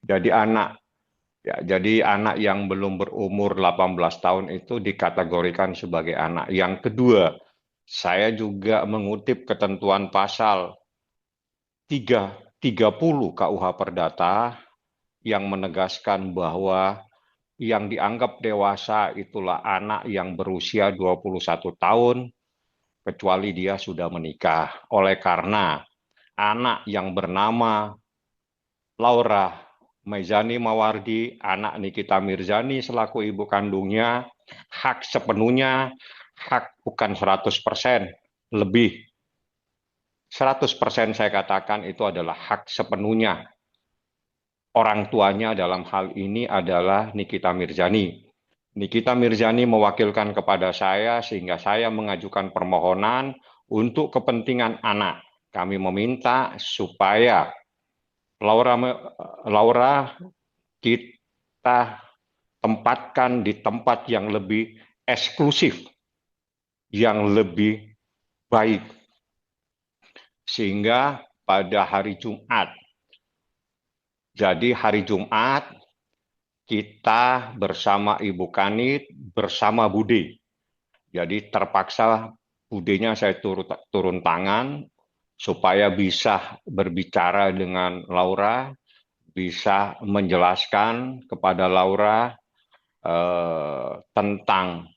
Jadi anak yang belum berumur 18 tahun itu dikategorikan sebagai anak. Yang kedua, saya juga mengutip ketentuan pasal 330 KUH Perdata yang menegaskan bahwa yang dianggap dewasa itulah anak yang berusia 21 tahun, kecuali dia sudah menikah. Oleh karena anak yang bernama Laura Maizani Mawardi, anak Nikita Mirzani selaku ibu kandungnya, hak sepenuhnya, hak bukan 100%, lebih 100% saya katakan itu adalah hak sepenuhnya. Orang tuanya dalam hal ini adalah Nikita Mirzani. Nikita Mirzani mewakilkan kepada saya sehingga saya mengajukan permohonan untuk kepentingan anak. Kami meminta supaya Laura Laura kita tempatkan di tempat yang lebih eksklusif, yang lebih baik. Sehingga pada hari Jumat, jadi hari Jumat kita bersama Ibu Kanit, bersama Bude. Jadi terpaksa Budenya saya turun tangan supaya bisa berbicara dengan Laura, bisa menjelaskan kepada Laura tentang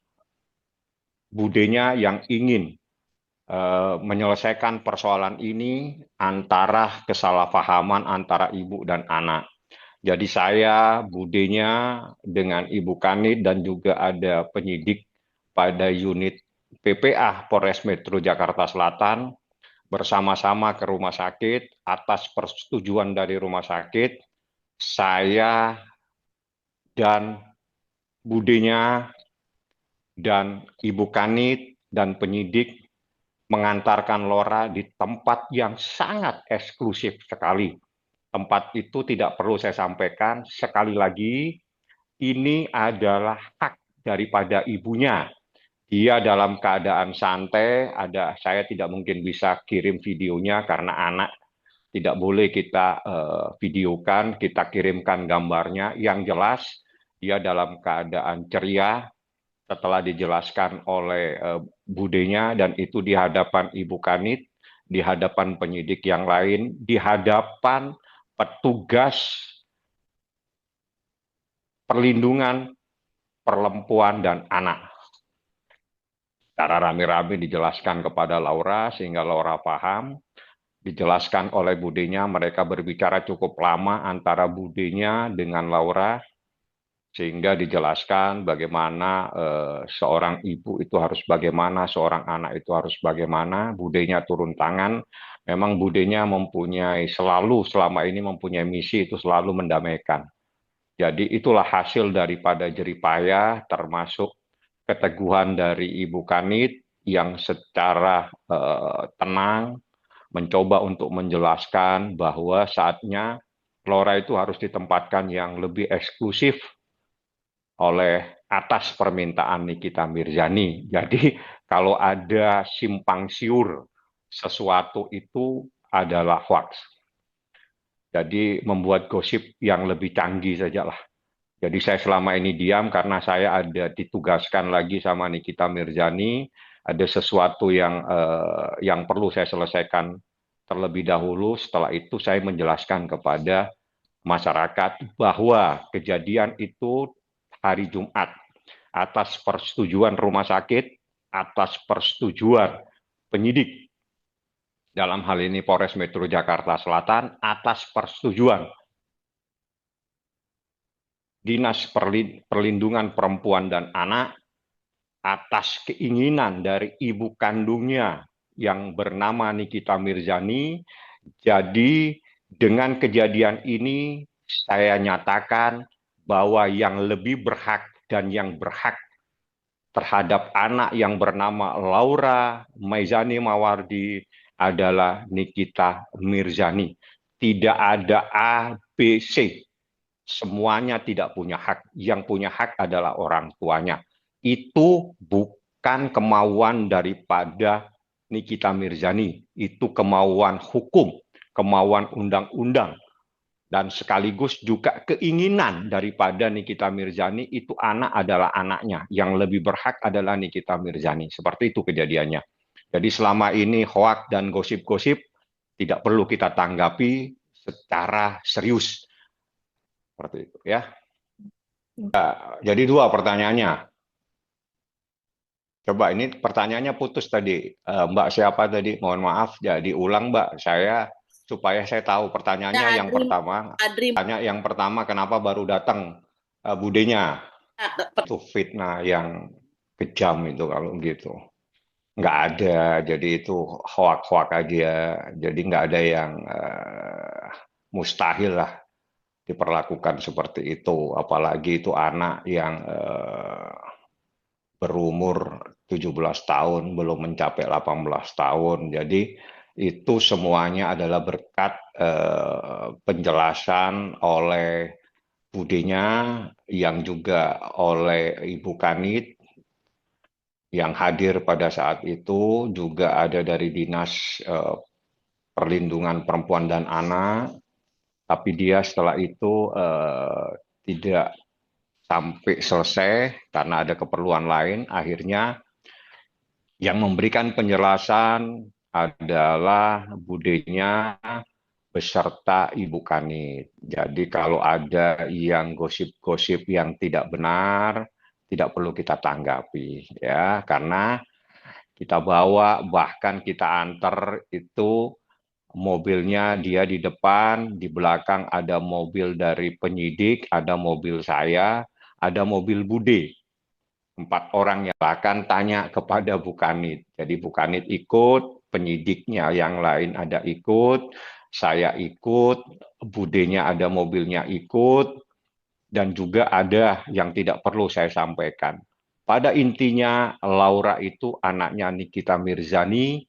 Budenya yang ingin menyelesaikan persoalan ini antara kesalahpahaman antara ibu dan anak. Jadi saya, Budenya, dengan Ibu Kanit dan juga ada penyidik pada unit PPA Polres Metro Jakarta Selatan bersama-sama ke rumah sakit atas persetujuan dari rumah sakit. Saya dan Budenya dan Ibu Kanit dan penyidik mengantarkan Laura di tempat yang sangat eksklusif sekali. Tempat itu tidak perlu saya sampaikan, sekali lagi, ini adalah hak daripada ibunya. Dia dalam keadaan santai, saya tidak mungkin bisa kirim videonya karena anak tidak boleh kita videokan, kita kirimkan gambarnya. Yang jelas, dia dalam keadaan ceria, setelah dijelaskan oleh budenya dan itu di hadapan Ibu Kanit, di hadapan penyidik yang lain, di hadapan petugas perlindungan perempuan dan anak. Secara rame-rame dijelaskan kepada Laura sehingga Laura paham, dijelaskan oleh budenya, mereka berbicara cukup lama antara budenya dengan Laura, sehingga dijelaskan bagaimana seorang ibu itu harus bagaimana, seorang anak itu harus bagaimana. Budenya turun tangan. Memang budenya selama ini mempunyai misi itu selalu mendamaikan. Jadi itulah hasil daripada jeripaya, termasuk keteguhan dari Ibu Kanit yang secara tenang mencoba untuk menjelaskan bahwa saatnya Laura itu harus ditempatkan yang lebih eksklusif oleh atas permintaan Nikita Mirzani. Jadi kalau ada simpang siur sesuatu itu adalah hoax. Jadi membuat gosip yang lebih canggih saja lah. Jadi saya selama ini diam karena saya ada ditugaskan lagi sama Nikita Mirzani, ada sesuatu yang perlu saya selesaikan terlebih dahulu. Setelah itu saya menjelaskan kepada masyarakat bahwa kejadian itu hari Jumat atas persetujuan rumah sakit, atas persetujuan penyidik dalam hal ini Polres Metro Jakarta Selatan, atas persetujuan Dinas Perlindungan Perempuan dan Anak, atas keinginan dari ibu kandungnya yang bernama Nikita Mirzani. Jadi dengan kejadian ini saya nyatakan bahwa yang lebih berhak dan yang berhak terhadap anak yang bernama Laura Maizani Mawardi adalah Nikita Mirzani. Tidak ada A, B, C. Semuanya tidak punya hak. Yang punya hak adalah orang tuanya. Itu bukan kemauan daripada Nikita Mirzani. Itu kemauan hukum, kemauan undang-undang. dan sekaligus juga keinginan daripada Nikita Mirzani itu anak adalah anaknya, yang lebih berhak adalah Nikita Mirzani. Seperti itu kejadiannya. Jadi selama ini hoak dan gosip-gosip tidak perlu kita tanggapi secara serius. Seperti itu ya. Jadi dua pertanyaannya. Coba ini pertanyaannya putus tadi. Mbak siapa tadi? Mohon maaf, jadi ulang Mbak. Supaya saya tahu pertanyaannya Ya, yang pertama. Adri, Tanya yang pertama kenapa baru datang budenya? Itu fitnah yang kejam itu kalau gitu. Nggak ada, jadi itu hoak-hoak aja. Jadi nggak ada yang mustahil lah diperlakukan seperti itu. Apalagi itu anak yang berumur 17 tahun, belum mencapai 18 tahun. Jadi itu semuanya adalah berkat penjelasan oleh budenya yang juga oleh Ibu Kanit yang hadir pada saat itu, juga ada dari Dinas Perlindungan Perempuan dan Anak, tapi dia setelah itu tidak sampai selesai karena ada keperluan lain. Akhirnya yang memberikan penjelasan adalah budenya beserta Ibu Kanit. Jadi kalau ada yang gosip-gosip yang tidak benar, tidak perlu kita tanggapi ya, karena kita bawa bahkan kita antar itu mobilnya dia di depan, di belakang ada mobil dari penyidik, ada mobil saya, ada mobil Bude. 4 orang yang bahkan tanya kepada Bu Kanit. Jadi Bu Kanit ikut, penyidiknya yang lain ada ikut, saya ikut, Budenya ada mobilnya ikut, dan juga ada yang tidak perlu saya sampaikan. Pada intinya, Laura itu anaknya Nikita Mirzani,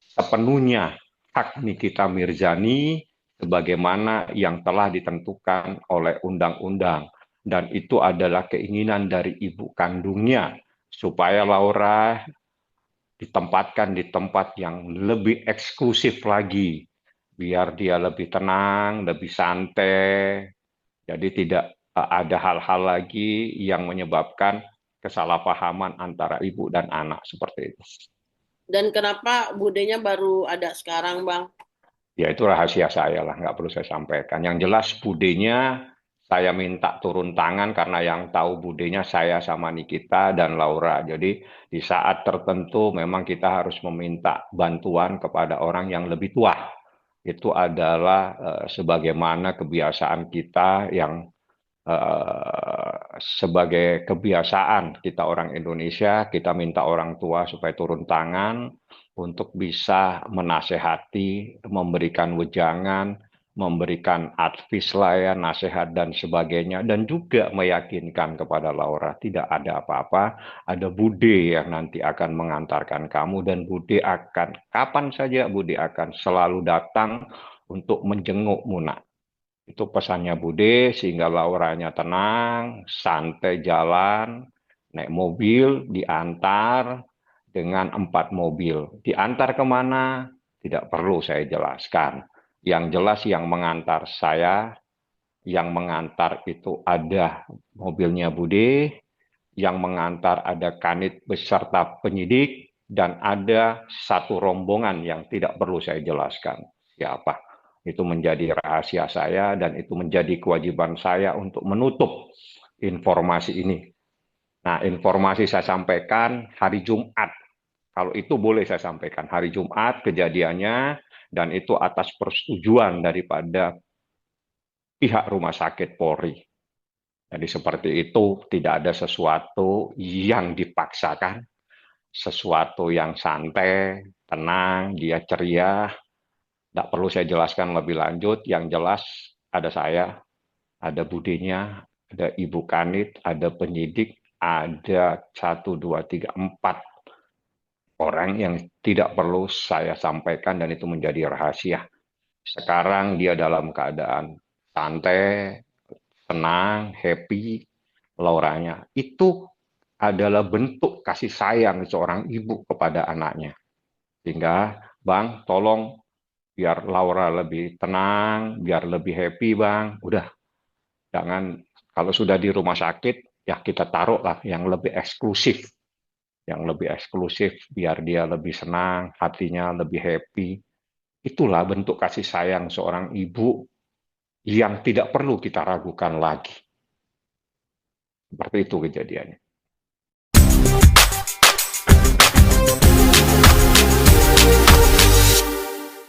sepenuhnya hak Nikita Mirzani sebagaimana yang telah ditentukan oleh undang-undang. Dan itu adalah keinginan dari ibu kandungnya supaya Laura ditempatkan di tempat yang lebih eksklusif lagi, biar dia lebih tenang, lebih santai. Jadi tidak ada hal-hal lagi yang menyebabkan kesalahpahaman antara ibu dan anak seperti itu. dan kenapa budenya baru ada sekarang, Bang? Ya itu rahasia saya lah, nggak perlu saya sampaikan. Yang jelas budenya saya minta turun tangan karena yang tahu budenya saya sama Nikita dan Laura. Jadi di saat tertentu memang kita harus meminta bantuan kepada orang yang lebih tua. Itu adalah sebagaimana kebiasaan kita yang sebagai kebiasaan kita orang Indonesia, kita minta orang tua supaya turun tangan untuk bisa menasehati, memberikan wejangan, memberikan advice lah ya, nasihat dan sebagainya, dan juga meyakinkan kepada Laura tidak ada apa-apa, ada Bude yang nanti akan mengantarkan kamu, dan Bude akan kapan saja Bude akan selalu datang untuk menjengukmu nak. Itu pesannya Bude sehingga Lauranya tenang, santai jalan, naik mobil, diantar dengan 4 mobil. Diantar kemana? Tidak perlu saya jelaskan. Yang jelas yang mengantar saya, yang mengantar itu ada mobilnya Bude, yang mengantar ada Kanit beserta penyidik, dan ada satu rombongan yang tidak perlu saya jelaskan siapa. Itu menjadi rahasia saya dan itu menjadi kewajiban saya untuk menutup informasi ini. Nah, informasi saya sampaikan hari Jumat. Kalau itu boleh saya sampaikan hari Jumat kejadiannya, dan itu atas persetujuan daripada pihak Rumah Sakit Polri. Jadi seperti itu, tidak ada sesuatu yang dipaksakan, sesuatu yang santai, tenang, dia ceria. Tidak perlu saya jelaskan lebih lanjut. Yang jelas ada saya, ada Budenya, ada Ibu Kanit, ada penyidik, ada 1, 2, 3, 4 orang yang tidak perlu saya sampaikan dan itu menjadi rahasia. Sekarang dia dalam keadaan santai, tenang, happy, Lauranya. Itu adalah bentuk kasih sayang seorang ibu kepada anaknya. Sehingga, Bang, tolong biar Laura lebih tenang, biar lebih happy, Bang. Udah, jangan kalau sudah di rumah sakit, ya kita taruhlah yang lebih eksklusif. Yang lebih eksklusif, biar dia lebih senang, hatinya lebih happy. Itulah bentuk kasih sayang seorang ibu yang tidak perlu kita ragukan lagi. Seperti itu kejadiannya.